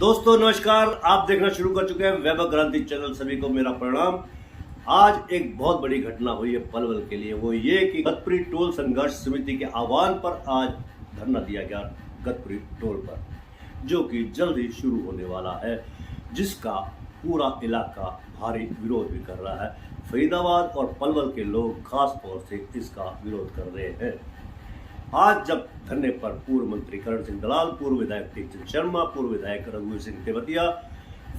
दोस्तों नमस्कार, आप देखना शुरू कर चुके हैं वैभव क्रांति चैनल। सभी को मेरा प्रणाम। आज एक बहुत बड़ी घटना हुई है पलवल के लिए। वो ये कि गतपुरी टोल संघर्ष समिति के आह्वान पर आज धरना दिया गया गतपुरी टोल पर, जो कि जल्द ही शुरू होने वाला है, जिसका पूरा इलाका भारी विरोध भी कर रहा है। फरीदाबाद और पलवल के लोग खास तौर से इसका विरोध कर रहे हैं। आज जब धरने पर पूर्व मंत्री करण सिंह दलाल, पूर्व विधायक टीचर शर्मा, पूर्व विधायक रघुवीर सिंह तेवतिया,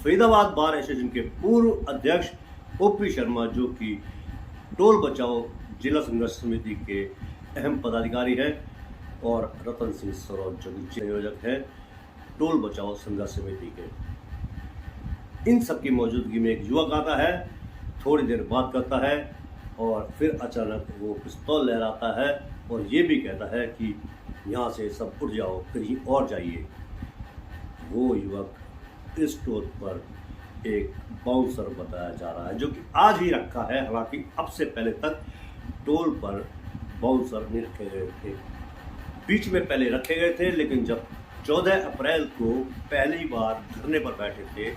फरीदाबाद बार एसोसिएशन के पूर्व अध्यक्ष ओपी शर्मा, जो कि टोल बचाओ जिला संघर्ष समिति के अहम पदाधिकारी हैं, और रतन सिंह सरोज, जो कि संयोजक हैं टोल बचाओ संघर्ष समिति के, इन सब की मौजूदगी में एक युवक आता है, थोड़ी देर बात करता है और फिर अचानक वो पिस्तौल लहराता है और ये भी कहता है कि यहाँ से सब उठ जाओ, कहीं और जाइए। वो युवक इस टोल पर एक बाउंसर बताया जा रहा है, जो कि आज ही रखा है। हालांकि अब से पहले तक टोल पर बाउंसर नहीं रखे गए थे। बीच में पहले रखे गए थे, लेकिन जब 14 अप्रैल को पहली बार धरने पर बैठे थे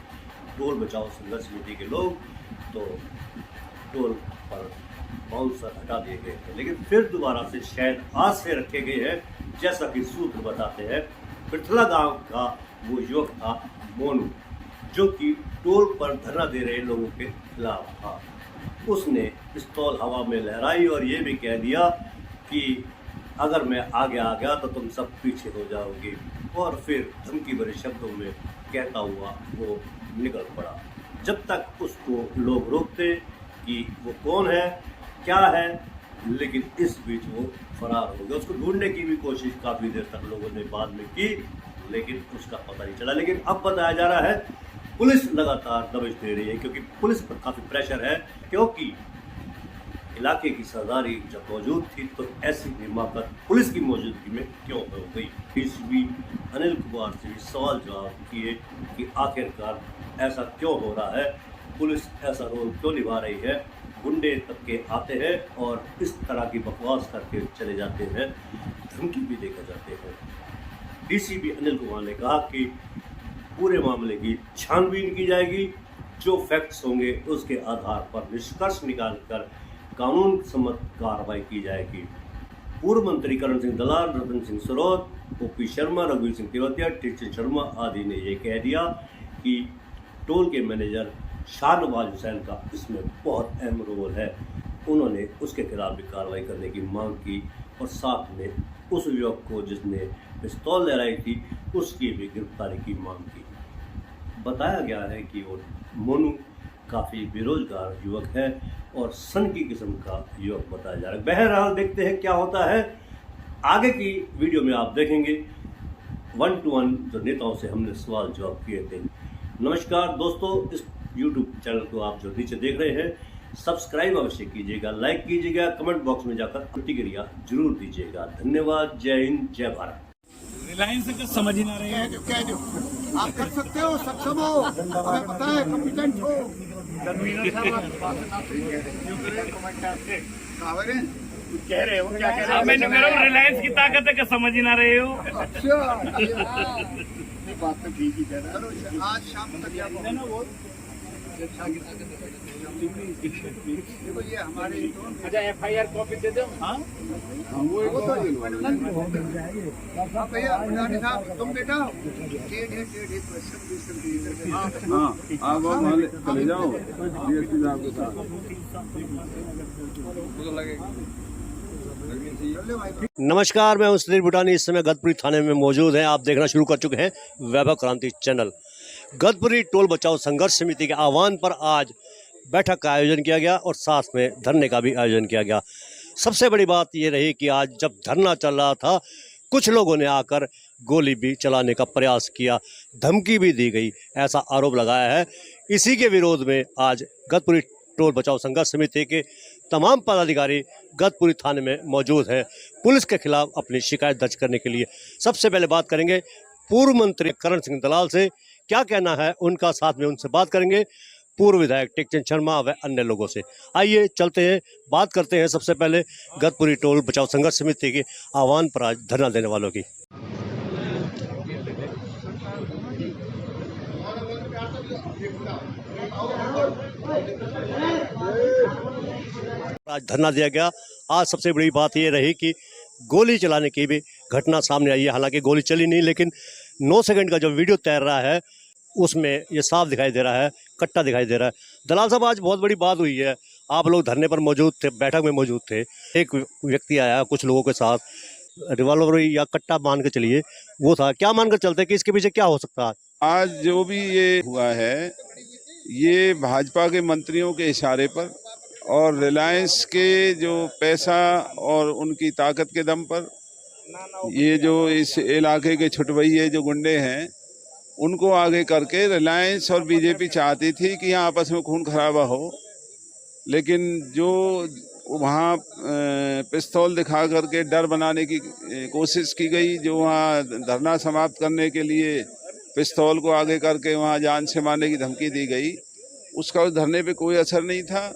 टोल बचाओ संघर्ष समिति के लोग, तो टोल पर बाउंसर हटा दिए गए थे। लेकिन फिर दोबारा से शायद आज से रखे गए हैं, जैसा कि सूत्र बताते हैं। पृथला गांव का वो युवक था मोनू, जो कि टोल पर धरना दे रहे लोगों के खिलाफ था। उसने पिस्तौल हवा में लहराई और ये भी कह दिया कि अगर मैं आगे आ गया तो तुम सब पीछे हो जाओगे, और फिर धमकी भरे शब्दों में कहता हुआ वो निकल पड़ा। जब तक उसको लोग रोकते कि वो कौन है, क्या है, लेकिन इस बीच वो फरार हो गया। उसको ढूंढने की भी कोशिश काफ़ी देर तक लोगों ने बाद में की, लेकिन उसका पता नहीं चला। लेकिन अब बताया जा रहा है पुलिस लगातार दबिश दे रही है, क्योंकि पुलिस पर काफ़ी प्रेशर है, क्योंकि इलाके की सरदारी जब मौजूद थी तो ऐसी हिमाकत पुलिस की मौजूदगी में क्यों हो गई। डीसीपी अनिल कुमार से भी सवाल जवाब किए कि आखिरकार ऐसा क्यों हो रहा है, पुलिस ऐसा रोल क्यों निभा रही है। गुंडे तक के आते हैं और इस तरह की बकवास करके चले जाते हैं, धमकी भी देकर जाते हैं। डीसीपी अनिल कुमार ने कहा कि पूरे मामले की छानबीन की जाएगी, जो फैक्ट्स होंगे उसके आधार पर निष्कर्ष निकालकर कानून सम्मत कार्रवाई की जाएगी। पूर्व मंत्री करण सिंह दलाल, रतन सिंह सरोज, ओपी शर्मा, रघुवीर सिंह तेवतिया, टीचर शर्मा आदि ने ये कह दिया कि टोल के मैनेजर शाहनवाज हुसैन का इसमें बहुत अहम रोल है। उन्होंने उसके खिलाफ भी कार्रवाई करने की मांग की, और साथ में उस युवक को जिसने पिस्तौल लहराई थी उसकी भी गिरफ्तारी की मांग की। बताया गया है कि वो मोनू काफ़ी बेरोजगार युवक है और सन की किस्म का युवक बताया जा रहा है। बहरहाल देखते हैं क्या होता है। आगे की वीडियो में आप देखेंगे 1 to 1 जो नेताओं से हमने सवाल जवाब किए थे। नमस्कार दोस्तों, इस YouTube चैनल को आप जो नीचे देख रहे हैं, सब्सक्राइब अवश्य कीजिएगा, लाइक कीजिएगा, कमेंट बॉक्स में जाकर प्रतिक्रिया जरूर दीजिएगा। धन्यवाद। जय हिंद, जय भारत। रिलायंस का समझ ही ना रहे हैं। कह दो आप कर सकते हो, सक्षम हो, हमें पता है, कॉम्पिटेंट हो। कह रहे हो क्या कह रहे हो? मैंने कह रहा हूँ रिलायंस की ताकत है कि समझ ही ना रहे हो। अच्छा, ये बात तो ठीक ही कह रहा है। आज शाम तक देखो ये हमारे अच्छा FIR कॉपी दे दो। हाँ वो तो भैया पुराने साहब, तुम बेटा आप चले जाओ DSP साहब के साथ। नमस्कार, मैं हूं सुधीर भूटानी। इस समय गतपुरी थाने में मौजूद हैं। आप देखना शुरू कर चुके हैं वैभव क्रांति चैनल। गतपुरी टोल बचाओ संघर्ष समिति के आह्वान पर आज बैठक का आयोजन किया गया और साथ में धरने का भी आयोजन किया गया। सबसे बड़ी बात ये रही कि आज जब धरना चल रहा था, कुछ लोगों ने आकर गोली भी चलाने का प्रयास किया, धमकी भी दी गई, ऐसा आरोप लगाया है। इसी के विरोध में आज गतपुरी टोल बचाओ संघर्ष समिति के तमाम पदाधिकारी गतपुरी थाने में मौजूद हैं, पुलिस के खिलाफ अपनी शिकायत दर्ज करने के लिए। सबसे पहले बात करेंगे पूर्व मंत्री करण सिंह दलाल से, क्या कहना है उनका, साथ में उनसे बात करेंगे पूर्व विधायक टेकचंद शर्मा व अन्य लोगों से। आइए चलते हैं, बात करते हैं सबसे पहले गतपुरी टोल बचाओ संघर्ष समिति के आह्वान पर आज धरना देने वालों की। आज धरना दिया गया। आज सबसे बड़ी बात ये रही कि गोली चलाने की भी घटना सामने आई है। हालांकि गोली चली नहीं, लेकिन 9 सेकंड का जो वीडियो तैर रहा है उसमें ये साफ दिखाई दे रहा है, कट्टा दिखाई दे रहा है। दलाल साहब, आज बहुत बड़ी बात हुई है। आप लोग धरने पर मौजूद थे, बैठक में मौजूद थे। एक व्यक्ति आया कुछ लोगों के साथ, रिवॉल्वर या कट्टा मान के चलिए वो था। क्या मानकर चलते कि इसके पीछे क्या हो सकता है? आज जो भी ये हुआ है, ये भाजपा के मंत्रियों के इशारे पर और रिलायंस के जो पैसा और उनकी ताकत के दम पर, ये जो इस इलाके के छुटभइये जो गुंडे हैं, उनको आगे करके रिलायंस और बीजेपी चाहती थी कि यहाँ आपस में खून खराबा हो। लेकिन जो वहाँ पिस्तौल दिखा करके डर बनाने की कोशिश की गई, जो वहाँ धरना समाप्त करने के लिए पिस्तौल को आगे करके वहाँ जान से मारने की धमकी दी गई, उसका उस धरने पे कोई असर नहीं था।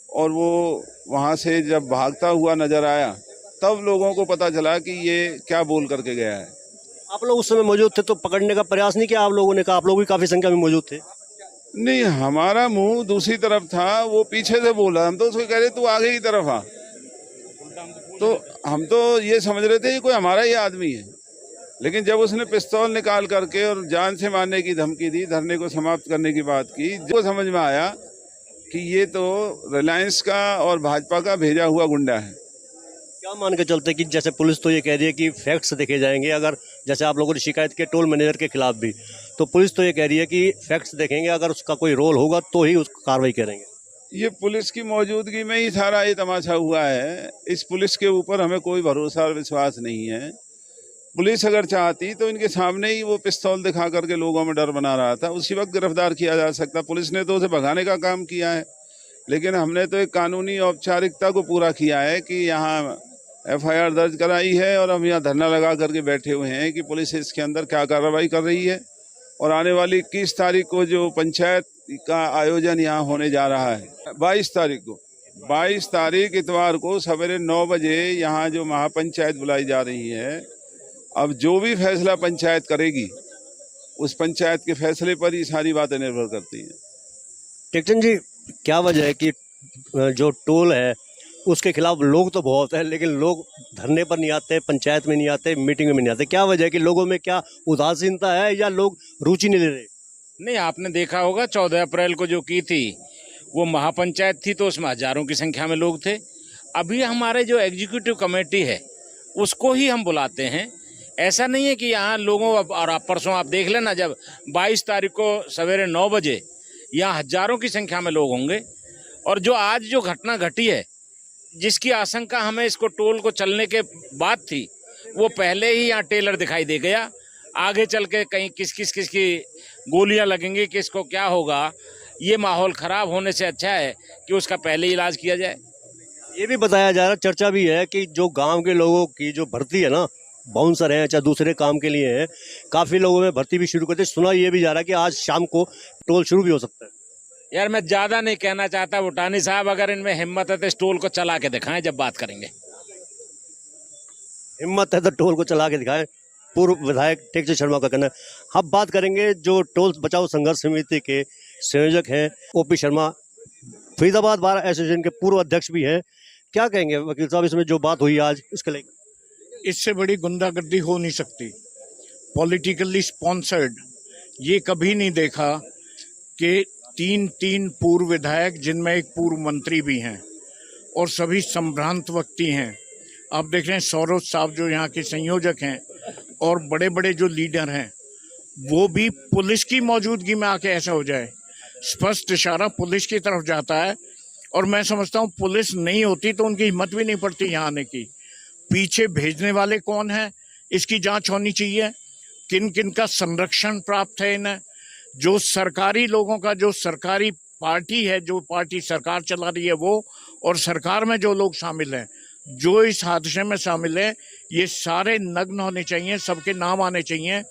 और वो वहाँ से जब भागता हुआ नजर आया तब लोगों को पता चला कि ये क्या बोल करके गया है। आप लोग उस समय मौजूद थे तो पकड़ने का प्रयास नहीं किया आप लोगों ने? कहा आप लोग भी काफी संख्या में मौजूद थे। नहीं, हमारा मुंह दूसरी तरफ था, वो पीछे से बोला। हम तो उसको कह रहे तू आगे की तरफ आ, तो हम तो ये समझ रहे थे ये कोई हमारा ही आदमी है। लेकिन जब उसने पिस्तौल निकाल करके और जान से मारने की धमकी दी, धरने को समाप्त करने की बात की, जो समझ में आया कि ये तो रिलायंस का और भाजपा का भेजा हुआ गुंडा है। क्या मान के चलते कि जैसे पुलिस तो ये कह रही है कि फैक्ट्स देखे जाएंगे, अगर जैसे आप लोगों ने शिकायत की टोल मैनेजर के खिलाफ भी, तो पुलिस तो ये कह रही है कि फैक्ट्स देखेंगे, अगर उसका कोई रोल होगा तो ही उसको कार्रवाई करेंगे। ये पुलिस की मौजूदगी में ही सारा ये तमाशा हुआ है। इस पुलिस के ऊपर हमें कोई भरोसा और विश्वास नहीं है। पुलिस अगर चाहती तो इनके सामने ही वो पिस्तौल दिखा करके लोगों में डर बना रहा था, उसी वक्त गिरफ्तार किया जा सकता। पुलिस ने तो उसे भगाने का काम किया है, लेकिन हमने तो एक कानूनी औपचारिकता को पूरा किया है कि यहाँ FIR दर्ज कराई है और हम यहाँ धरना लगा करके बैठे हुए हैं कि पुलिस इसके अंदर क्या कार्रवाई कर रही है। और आने वाली 21 तारीख को जो पंचायत का आयोजन यहाँ होने जा रहा है, 22 तारीख को, 22 तारीख इतवार को सवेरे 9 बजे यहाँ जो महापंचायत बुलाई जा रही है। अब जो भी फैसला पंचायत करेगी, उस पंचायत के फैसले पर ही सारी बातें निर्भर करती हैं। टेकचंद जी, क्या वजह है कि जो टोल है उसके खिलाफ लोग तो बहुत है, लेकिन लोग धरने पर नहीं आते, पंचायत में नहीं आते, मीटिंग में नहीं आते? क्या वजह है कि लोगों में क्या उदासीनता है या लोग रुचि नहीं ले रहे? नहीं, आपने देखा होगा 14 अप्रैल को जो की थी वो महापंचायत थी, तो उसमें हजारों की संख्या में लोग थे। अभी हमारे जो एग्जीक्यूटिव कमेटी है उसको ही हम बुलाते हैं। ऐसा नहीं है कि यहाँ लोगों, और आप परसों आप देख लेना, जब 22 तारीख को सवेरे 9 बजे यहाँ हजारों की संख्या में लोग होंगे। और जो आज जो घटना घटी है, जिसकी आशंका हमें इसको टोल को चलने के बाद थी, वो पहले ही यहाँ टेलर दिखाई दे गया। आगे चल के कहीं किस की गोलियां लगेंगी, किसको क्या होगा, ये माहौल खराब होने से अच्छा है कि उसका पहले इलाज किया जाए। ये भी बताया जा रहा, चर्चा भी है कि जो गांव के लोगों की जो भर्ती है ना, बाउंसर हैं चाहे दूसरे काम के लिए हैं, काफ़ी लोगों में भर्ती भी शुरू करते। सुना ये भी जा रहा है कि आज शाम को टोल शुरू भी हो सकता है। यार, मैं ज़्यादा नहीं कहना चाहता भूटानी साहब, अगर इनमें हिम्मत है तो इस टोल को चला के दिखाएं, जब बात करेंगे। हिम्मत है तो टोल को चला के दिखाएं, पूर्व विधायक टेकचंद शर्मा का कहना है। अब बात करेंगे जो टोल बचाओ संघर्ष समिति के संयोजक हैं OP Sharma, Faridabad bar association के पूर्व अध्यक्ष भी हैं। क्या कहेंगे वकील साहब, इसमें जो बात हुई आज इसके लिए? इससे बड़ी गुंडागर्दी हो नहीं सकती, पॉलिटिकली स्पॉन्सर्ड। ये कभी नहीं देखा कि तीन पूर्व विधायक, जिनमें एक पूर्व मंत्री भी हैं, और सभी संभ्रांत व्यक्ति हैं। आप देख रहे हैं सौरभ साहब जो यहाँ के संयोजक हैं, और बड़े बड़े जो लीडर हैं, वो भी पुलिस की मौजूदगी में आके ऐसा हो जाए। स्पष्ट इशारा पुलिस की तरफ जाता है। और मैं समझता हूँ पुलिस नहीं होती तो उनकी हिम्मत भी नहीं पड़ती यहाँ आने की। पीछे भेजने वाले कौन है, इसकी जांच होनी चाहिए। किन किन का संरक्षण प्राप्त है इन्हें, जो सरकारी लोगों का, जो सरकारी पार्टी है, जो पार्टी सरकार चला रही है वो, और सरकार में जो लोग शामिल हैं, जो इस हादसे में शामिल हैं, ये सारे नग्न होने चाहिए, सबके नाम आने चाहिए।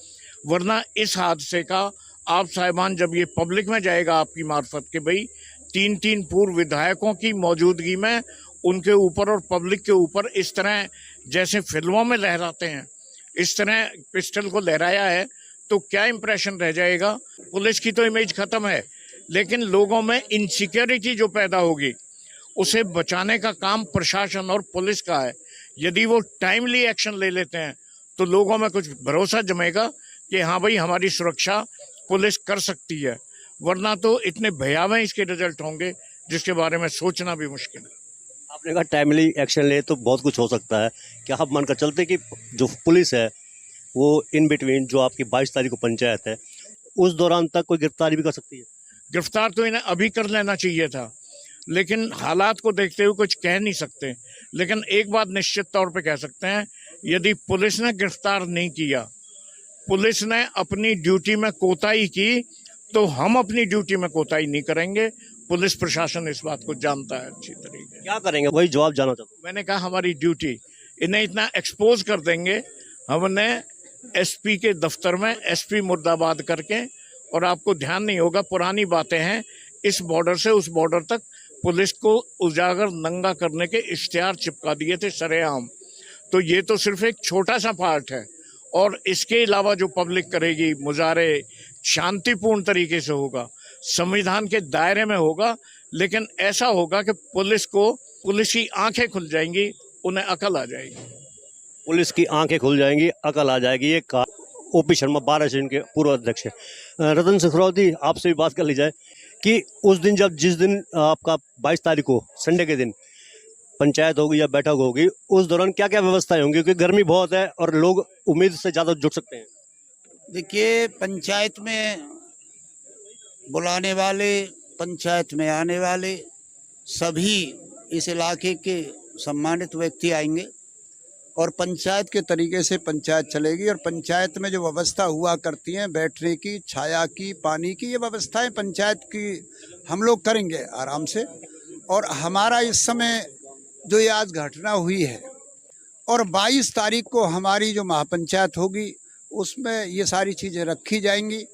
वरना इस हादसे का आप साहिबान, जब ये पब्लिक में जाएगा आपकी मार्फत के भाई 3 पूर्व विधायकों की मौजूदगी में उनके ऊपर और पब्लिक के ऊपर इस तरह जैसे फिल्मों में लहराते हैं, इस तरह पिस्टल को लहराया है, तो क्या इंप्रेशन रह जाएगा। पुलिस की तो इमेज खत्म है, लेकिन लोगों में इनसिक्योरिटी जो पैदा होगी उसे बचाने का काम प्रशासन और पुलिस का है। यदि वो टाइमली एक्शन ले लेते हैं तो लोगों में कुछ भरोसा जमेगा कि हाँ भाई हमारी सुरक्षा पुलिस कर सकती है, वरना तो इतने भयावह इसके रिजल्ट होंगे जिसके बारे में सोचना भी मुश्किल है। आपने कहा टाइमली एक्शन ले तो बहुत कुछ हो सकता है। क्या आप मानकर चलते कि जो पुलिस है वो इन बिटवीन जो आपकी 22 तारीख को पंचायत है उस दौरान तक कोई गिरफ्तारी भी कर सकती है? गिरफ्तार तो इन्हें अभी कर लेना चाहिए था, लेकिन हालात को देखते हुए कुछ कह नहीं सकते। लेकिन एक बात निश्चित तौर पे कह सकते हैं, यदि पुलिस ने गिरफ्तार नहीं किया, पुलिस ने अपनी ड्यूटी में कोताही की, तो हम अपनी ड्यूटी में कोताही नहीं करेंगे। पुलिस प्रशासन इस बात को जानता है अच्छी तरीके। क्या करेंगे वही जवाब जानना चाहता हूँ। मैंने कहा हमारी ड्यूटी, इन्हें इतना एक्सपोज कर देंगे। हमने एसपी के दफ्तर में एसपी मुर्दाबाद करके, और आपको ध्यान नहीं होगा, पुरानी बातें हैं, इस बॉर्डर से उस बॉर्डर तक पुलिस को उजागर नंगा करने के इश्तिहार चिपका दिए थे सरेआम। तो ये तो सिर्फ एक छोटा सा पार्ट है, और इसके अलावा जो पब्लिक करेगी मुजाहरे शांतिपूर्ण तरीके से होगा, संविधान के दायरे में होगा, लेकिन ऐसा होगा कि पुलिस की आंखें खुल जाएंगी, उन्हें अकल आ जाएगी। पुलिस की आंखें खुल जाएंगी, अकल आ जाएगी। ये कहा ओपी शर्मा, बारह के पूर्व अध्यक्ष है। रतन सिखरौती, आपसे भी बात कर ली जाए कि उस दिन जिस दिन आपका 22 तारीख को संडे के दिन पंचायत होगी या बैठक होगी, उस दौरान क्या क्या व्यवस्थाएं होंगी? क्योंकि गर्मी बहुत है और लोग उम्मीद से ज्यादा जुट सकते हैं। देखिए, पंचायत में बुलाने वाले, पंचायत में आने वाले सभी इस इलाके के सम्मानित व्यक्ति आएंगे और पंचायत के तरीके से पंचायत चलेगी। और पंचायत में जो व्यवस्था हुआ करती हैं, बैठने की, छाया की, पानी की, ये व्यवस्थाएं पंचायत की हम लोग करेंगे आराम से। और हमारा इस समय जो ये आज घटना हुई है, और 22 तारीख को हमारी जो महापंचायत होगी उसमें ये सारी चीज़ें रखी जाएंगी।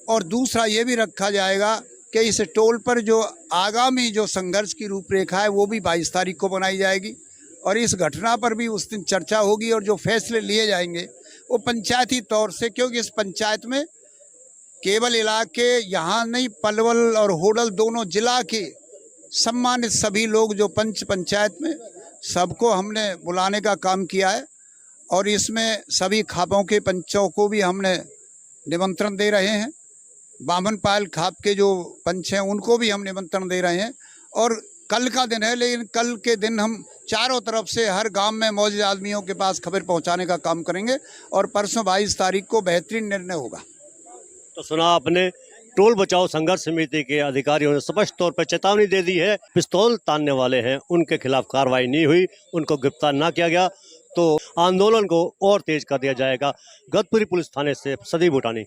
और दूसरा ये भी रखा जाएगा कि इस टोल पर जो आगामी जो संघर्ष की रूपरेखा है वो भी 22 तारीख को बनाई जाएगी, और इस घटना पर भी उस दिन चर्चा होगी, और जो फैसले लिए जाएंगे वो पंचायती तौर से, क्योंकि इस पंचायत में केवल इलाके यहाँ नहीं, पलवल और होडल दोनों जिला के सम्मानित सभी लोग जो पंचायत में, सबको हमने बुलाने का काम किया है। और इसमें सभी खापों के पंचों को भी हमने निमंत्रण दे रहे हैं। बामन पायल खाप के जो पंच हैं उनको भी हम निमंत्रण दे रहे हैं। और कल का दिन है, लेकिन कल के दिन हम चारों तरफ से हर गांव में मौजूद आदमियों के पास खबर पहुंचाने का काम करेंगे, और परसों 22 तारीख को बेहतरीन निर्णय होगा। तो सुना आपने, टोल बचाओ संघर्ष समिति के अधिकारियों ने स्पष्ट तौर पर चेतावनी दे दी है। पिस्तौल तानने वाले हैं, उनके खिलाफ कार्रवाई नहीं हुई, उनको गिरफ्तार ना किया गया तो आंदोलन को और तेज कर दिया जाएगा। गतपुरी पुलिस थाने से सदी भूटानी।